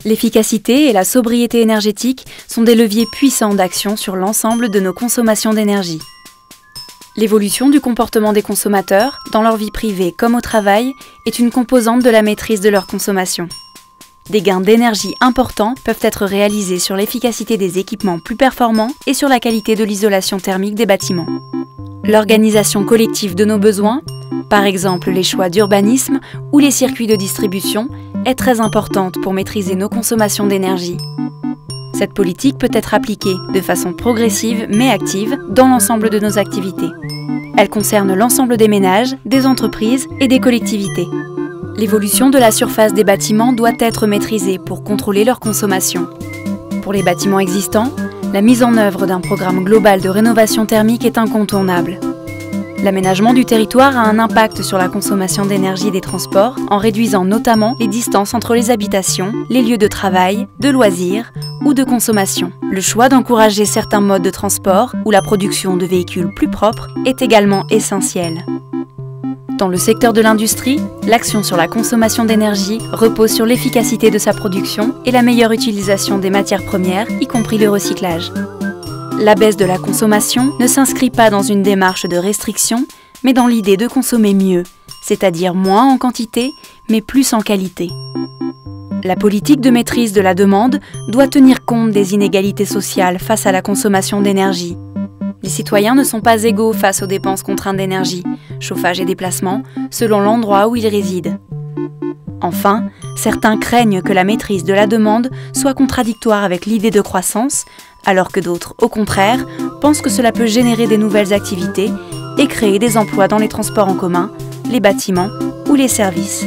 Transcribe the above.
L'efficacité et la sobriété énergétique sont des leviers puissants d'action sur l'ensemble de nos consommations d'énergie. L'évolution du comportement des consommateurs, dans leur vie privée comme au travail, est une composante de la maîtrise de leur consommation. Des gains d'énergie importants peuvent être réalisés sur l'efficacité des équipements plus performants et sur la qualité de l'isolation thermique des bâtiments. L'organisation collective de nos besoins, par exemple les choix d'urbanisme ou les circuits de distribution, est très importante pour maîtriser nos consommations d'énergie. Cette politique peut être appliquée de façon progressive mais active dans l'ensemble de nos activités. Elle concerne l'ensemble des ménages, des entreprises et des collectivités. L'évolution de la surface des bâtiments doit être maîtrisée pour contrôler leur consommation. Pour les bâtiments existants, la mise en œuvre d'un programme global de rénovation thermique est incontournable. L'aménagement du territoire a un impact sur la consommation d'énergie des transports en réduisant notamment les distances entre les habitations, les lieux de travail, de loisirs ou de consommation. Le choix d'encourager certains modes de transport ou la production de véhicules plus propres est également essentiel. Dans le secteur de l'industrie, l'action sur la consommation d'énergie repose sur l'efficacité de sa production et la meilleure utilisation des matières premières, y compris le recyclage. La baisse de la consommation ne s'inscrit pas dans une démarche de restriction, mais dans l'idée de consommer mieux, c'est-à-dire moins en quantité, mais plus en qualité. La politique de maîtrise de la demande doit tenir compte des inégalités sociales face à la consommation d'énergie. Les citoyens ne sont pas égaux face aux dépenses contraintes d'énergie, chauffage et déplacement, selon l'endroit où ils résident. Enfin, certains craignent que la maîtrise de la demande soit contradictoire avec l'idée de croissance, alors que d'autres, au contraire, pensent que cela peut générer des nouvelles activités et créer des emplois dans les transports en commun, les bâtiments ou les services.